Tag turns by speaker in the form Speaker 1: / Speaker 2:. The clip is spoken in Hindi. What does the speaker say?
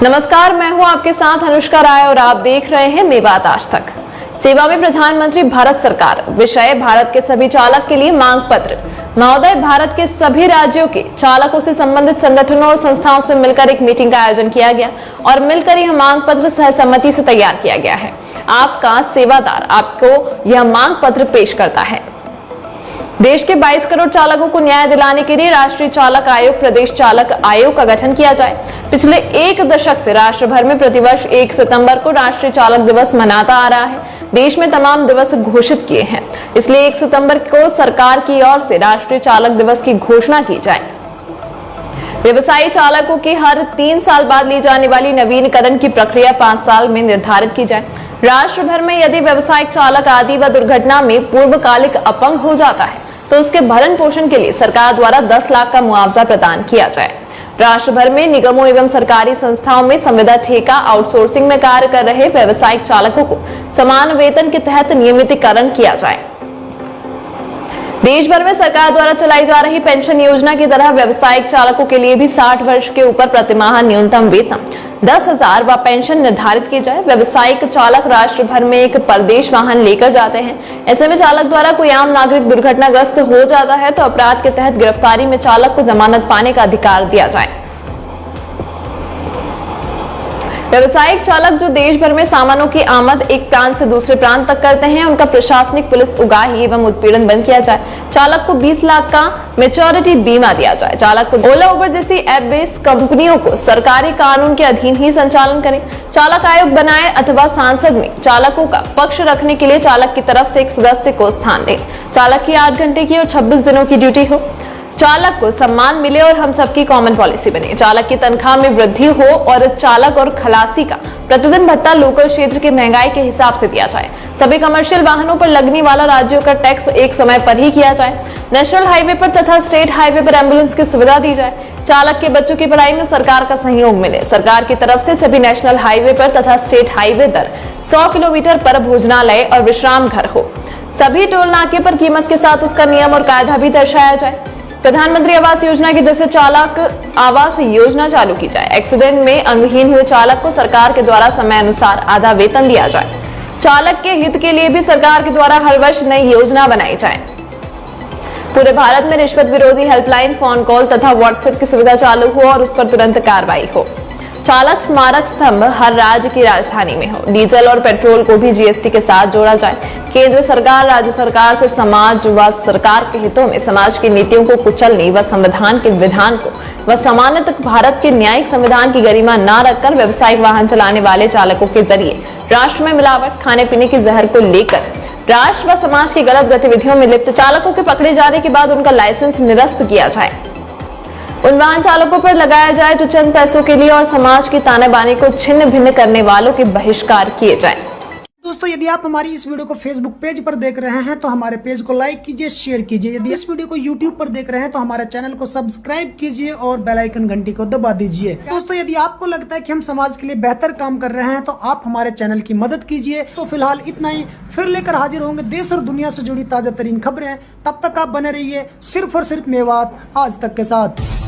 Speaker 1: नमस्कार, मैं हूं आपके साथ अनुष्का राय और आप देख रहे हैं मेवात आज तक। सेवा में प्रधानमंत्री भारत सरकार विषय भारत के सभी चालक के लिए मांग पत्र। महोदय, भारत के सभी राज्यों के चालकों से संबंधित संगठनों और संस्थाओं से मिलकर एक मीटिंग का आयोजन किया गया और मिलकर यह मांग पत्र सहसम्मति से तैयार किया गया है। आपका सेवादार आपको यह मांग पत्र पेश करता है। देश के 22 करोड़ चालकों को न्याय दिलाने के लिए राष्ट्रीय चालक आयोग, प्रदेश चालक आयोग का गठन किया जाए। पिछले एक दशक से राष्ट्र भर में प्रतिवर्ष 1 सितंबर को राष्ट्रीय चालक दिवस मनाता आ रहा है। देश में तमाम दिवस घोषित किए हैं, इसलिए 1 सितंबर को सरकार की ओर से राष्ट्रीय चालक दिवस की घोषणा की जाए। व्यवसायी चालकों की हर 3 साल बाद ली जाने वाली नवीनीकरण की प्रक्रिया 5 साल में निर्धारित की जाए। राष्ट्र भर में यदि व्यवसायिक चालक आदि व दुर्घटना में पूर्वकालिक अपंग हो जाता है तो उसके भरण पोषण के लिए सरकार द्वारा 10 लाख का मुआवजा प्रदान किया जाए। राष्ट्र भर में निगमों एवं सरकारी संस्थाओं में संविदा ठेका आउटसोर्सिंग में कार्य कर रहे व्यवसायिक चालकों को समान वेतन के तहत नियमितीकरण किया जाए। देश भर में सरकार द्वारा चलाई जा रही पेंशन योजना की तरह व्यवसायिक चालकों के लिए भी 60 वर्ष के ऊपर प्रतिमाह न्यूनतम वेतन 10,000 व पेंशन निर्धारित की जाए। व्यवसायिक चालक राष्ट्र भर में एक परदेश वाहन लेकर जाते हैं। ऐसे में चालक द्वारा कोई आम नागरिक दुर्घटनाग्रस्त हो जाता है तो अपराध के तहत गिरफ्तारी में चालक को जमानत पाने का अधिकार दिया जाए। व्यवसायिक चालक जो देश भर में सामानों की आमद एक प्रांत से दूसरे प्रांत तक करते हैं, उनका प्रशासनिक, पुलिस, उगाही एवं उत्पीड़न बंद किया जाए। चालक को 20 लाख का मैच्योरिटी बीमा दिया जाए। चालक को ओला, उबर जैसी ऐप बेस्ड कंपनियों को सरकारी कानून के अधीन ही संचालन करें। चालक आयोग बनाए अथवा सांसद में चालकों का पक्ष रखने के लिए चालक की तरफ से एक सदस्य को स्थान दें। चालक की 8 घंटे की और 26 दिनों की ड्यूटी हो। चालक को सम्मान मिले और हम सबकी कॉमन पॉलिसी बने। चालक की तनख्वाह में वृद्धि हो और चालक और खलासी का प्रतिदिन भत्ता लोकल क्षेत्र की महंगाई के हिसाब से दिया जाए। सभी कमर्शियल वाहनों पर लगने वाला राज्यों का टैक्स एक समय पर ही किया जाए। नेशनल हाईवे पर तथा स्टेट हाईवे पर एम्बुलेंस की सुविधा दी जाए। चालक के बच्चों की पढ़ाई में सरकार का सहयोग मिले। सरकार की तरफ से सभी नेशनल हाईवे पर तथा स्टेट हाईवे पर 100 किलोमीटर पर भोजनालय और विश्राम घर हो। सभी टोल नाके पर कीमत के साथ उसका नियम और कायदा भी दर्शाया जाए। प्रधानमंत्री आवास योजना की जैसे चालक आवास योजना चालू की जाए। एक्सीडेंट में अंगहीन हुए चालक को सरकार के द्वारा समय अनुसार आधा वेतन दिया जाए। चालक के हित के लिए भी सरकार के द्वारा हर वर्ष नई योजना बनाई जाए। पूरे भारत में रिश्वत विरोधी हेल्पलाइन, फोन कॉल तथा व्हाट्सएप की सुविधा चालू हो और उस पर तुरंत कार्रवाई हो। चालक स्मारक स्तंभ हर राज्य की राजधानी में हो। डीजल और पेट्रोल को भी जीएसटी के साथ जोड़ा जाए। केंद्र सरकार राज्य सरकार से समाज व सरकार के हितों में समाज की नीतियों को कुचलने व संविधान के विधान को व सामान्यतः भारत के न्यायिक संविधान की गरिमा न रखकर व्यवसायिक वाहन चलाने वाले चालकों के जरिए राष्ट्र में मिलावट, खाने पीने की जहर को लेकर राष्ट्र व समाज की गलत गतिविधियों में लिप्त चालकों के पकड़े जाने के बाद उनका लाइसेंस निरस्त किया जाए। उन वाहन चालकों पर लगाया जाए जो चंद पैसों के लिए और समाज की ताने बाने को छिन्न भिन्न करने वालों के बहिष्कार किए जाए।
Speaker 2: दोस्तों, यदि आप हमारी इस वीडियो को फेसबुक पेज पर देख रहे हैं तो हमारे पेज को लाइक कीजिए, शेयर कीजिए। यदि इस वीडियो को यूट्यूब पर देख रहे हैं तो हमारे चैनल को सब्सक्राइब कीजिए और बेल आइकन घंटी को दबा दीजिए। दोस्तों, यदि आपको लगता है कि हम समाज के लिए बेहतर काम कर रहे हैं तो आप हमारे चैनल की मदद कीजिए। तो फिलहाल इतना ही, फिर लेकर हाजिर होंगे देश और दुनिया से जुड़ी ताजा तरीन खबरें। तब तक आप बने रहिए सिर्फ और सिर्फ मेवात आज तक के साथ।